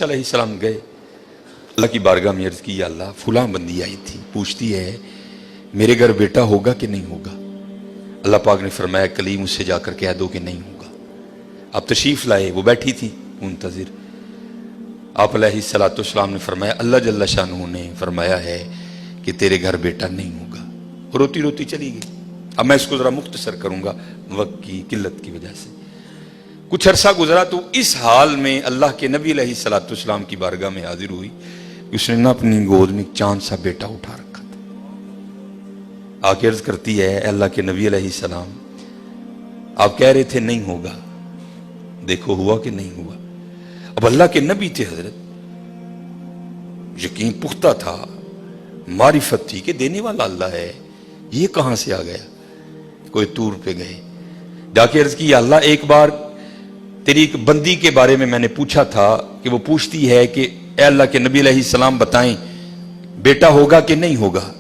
علیہ السلام گئے, اللہ کی بارگاہ میں عرض کی, یا اللہ فلاں بندی آئی تھی, پوچھتی ہے میرے گھر بیٹا ہوگا کہ نہیں ہوگا. اللہ پاک نے فرمایا کلیم اس سے جا کر کہہ دو کہ نہیں ہوگا. آپ تشریف لائے, وہ بیٹھی تھی منتظر. آپ علیہ السلام نے فرمایا اللہ جل شانہ نے فرمایا ہے کہ تیرے گھر بیٹا نہیں ہوگا. روتی روتی چلی گئی. اب میں اس کو ذرا مختصر کروں گا وقت کی قلت کی وجہ سے. کچھ عرصہ گزرا تو اس حال میں اللہ کے نبی علیہ السلام کی بارگاہ میں حاضر ہوئی. اس نے نہ اپنی گود میں چاند سا بیٹا اٹھا رکھا تھا. آ کے عرض کرتی ہے اے اللہ کے نبی علیہ السلام, آپ کہہ رہے تھے نہیں ہوگا, دیکھو ہوا کہ نہیں ہوا. اب اللہ کے نبی تھے حضرت, یقین پختہ تھا, معرفت تھی کہ دینے والا اللہ ہے. یہ کہاں سے آ گیا؟ کوئی طور پہ گئے, جا کے عرض کی یا اللہ ایک بار تیری ایک بندی کے بارے میں نے پوچھا تھا کہ وہ پوچھتی ہے کہ اے اللہ کے نبی علیہ السلام بتائیں بیٹا ہوگا کہ نہیں ہوگا.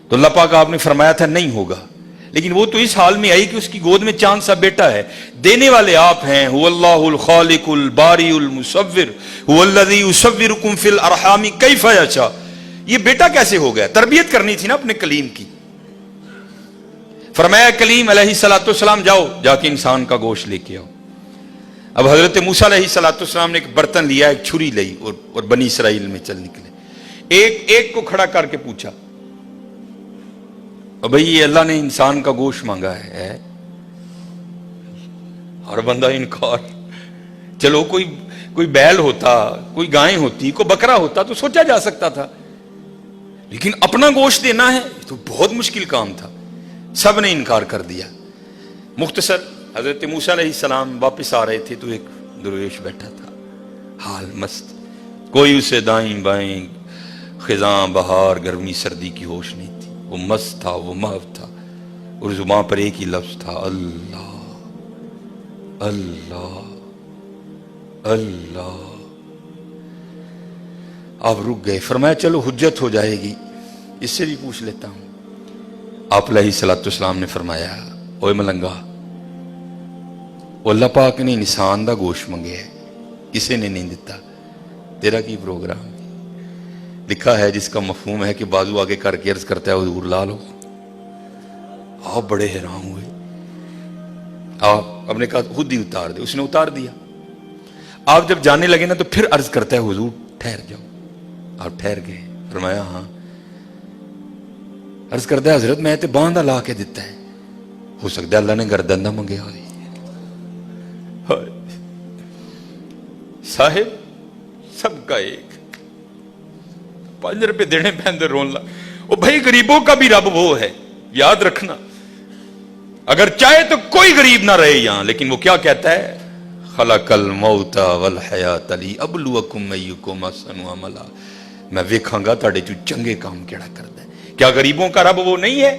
تو اللہ پاک آپ نے فرمایا تھا نہیں ہوگا, لیکن وہ تو اس حال میں آئی کہ اس کی گود میں چاند سا بیٹا ہے. دینے والے آپ ہیں, هو اللہ الخالق الباری المصور هو الذی یصورکم فی الارحام کیف یشاء. یہ بیٹا کیسے ہو گیا؟ تربیت کرنی تھی نا اپنے کلیم کی. فرمایا کلیم علیہ السلام جاؤ جا کے انسان کا گوشت لے کے آؤ. اب حضرت موسیٰ علیہ السلام نے ایک برتن لیا, ایک چھری لی اور بنی اسرائیل میں چل نکلے. ایک کو کھڑا کر کے پوچھا بھئی یہ اللہ نے انسان کا گوشت مانگا ہے. ہر بندہ انکار. چلو کوئی بیل ہوتا, کوئی گائیں ہوتی, کوئی بکرا ہوتا تو سوچا جا سکتا تھا, لیکن اپنا گوشت دینا ہے تو بہت مشکل کام تھا. سب نے انکار کر دیا. مختصر حضرت موسیٰ علیہ السلام واپس آ رہے تھے تو ایک درویش بیٹھا تھا, حال مست, کوئی اسے دائیں بائیں خزاں بہار گرمی سردی کی ہوش نہیں تھی. وہ مست تھا, وہ محو تھا, اور زبان پر ایک ہی لفظ تھا اللہ اللہ اللہ. آپ رک گئے. فرمایا چلو حجت ہو جائے گی, اس سے بھی پوچھ لیتا ہوں. آپ علیہ السلام نے فرمایا اوے ملنگا, اللہ پاک نے انسان دا گوشت منگے ہے, کسے نے نہیں دیتا. تیرا کی پروگرام ہے؟ لکھا ہے جس کا مفہوم ہے کہ بازو آگے کر کے عرض کرتا ہے حضور لا لو. آپ بڑے حیران ہوئے. آپ نے کہا خود ہی اتار دے. اس نے اتار دیا. آپ جب جانے لگے نا تو پھر عرض کرتا ہے حضور ٹھہر جاؤ. آپ ٹھہر گئے. فرمایا ہاں. عرض کرتا ہے حضرت میں تے باندھا لا کے دیتا ہے, ہو سکتا ہے اللہ نے گردن نہ منگیا ہوئی. صاحب سب کا ایک, 5 روپے دینے پہندے رون لا. وہ بھائی غریبوں کا بھی رب وہ ہے, یاد رکھنا. اگر چاہے تو کوئی غریب نہ رہے یہاں, لیکن وہ کیا کہتا ہے خلق الموت والحیات لیبلوکم ایکم احسن عملا. میں ویکھاں گا تہاڈے چوں چنگے کام کیڑا کردا ہے. کیا غریبوں کا رب وہ نہیں ہے؟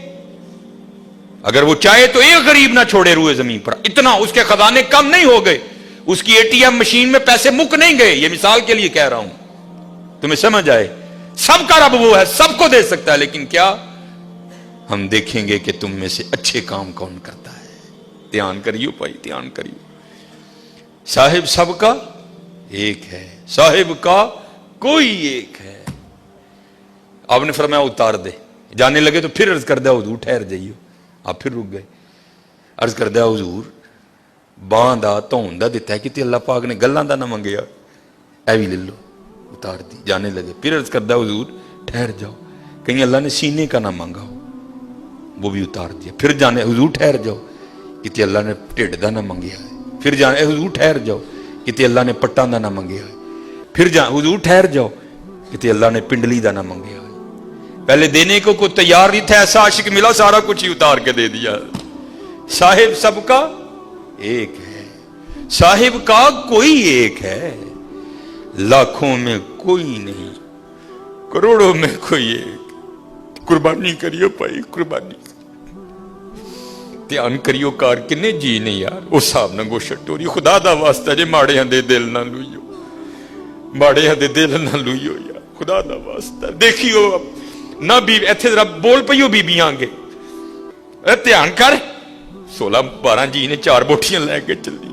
اگر وہ چاہے تو ایک غریب نہ چھوڑے روئے زمین پر. اتنا اس کے خزانے کم نہیں ہو گئے, اس کی ATM مشین میں پیسے مک نہیں گئے. یہ مثال کے لیے کہہ رہا ہوں تمہیں سمجھ آئے. سب کا رب وہ ہے, سب کو دے سکتا ہے, لیکن کیا ہم دیکھیں گے کہ تم میں سے اچھے کام کون کرتا ہے. دھیان کریو بھائی, دھیان کریو. صاحب سب کا ایک ہے, صاحب کا کوئی ایک ہے. آپ نے فرمایا اتار دے. جانے لگے تو پھر عرض کر دیا حضور ٹھہر جائیو. آپ پھر رک گئے. عرض کر دیا حضور باں دا تون دا دیتا ہے کہ اللہ پاک نے گلاں دا نہ منگیا, اے بھی لے لو. اتار دی. جانے لگے. پھر عرض کر دیا حضور ٹھہر جاؤ, کہیں اللہ نے سینے کا نہ مانگا ہو, وہ بھی اتار دیا. پھر جانے حضور ٹھہر جاؤ کہ اللہ نے ٹھڈ دا نہ منگیا ہے. پھر جانے حضور ٹھہر جاؤ کہ اللہ نے پٹاں دا نہ منگیا ہے. پھر حضور ٹھہر جاؤ کہ اللہ نے پنڈلی دا نہ منگیا ہے. پہلے دینے کو کوئی تیار نہیں تھا, ایسا عاشق ملا سارا کچھ ہی اتار کے دے دیا. صاحب سب کا ایک ہے, صاحب کا کوئی ایک ہے, لاکھوں میں کوئی نہیں, کروڑوں میں کوئی ایک. قربانی کریو بھائی, قربانی دھیان کریو. کار کنے جی نے یار اس صاحب نہ گوشت ٹوری. خدا دا واسطہ جے ماڑے ہندے دل نہ لوئیو, ماڑے ہندے دل نہ لوئیو یار, خدا دا واسطہ. دیکھیو نہ بھی ایتھے ذرا بول پئیو بیبیاں گے, دھیان کر. 16-12 جی نے 4 بوٹیاں لے کے چلی.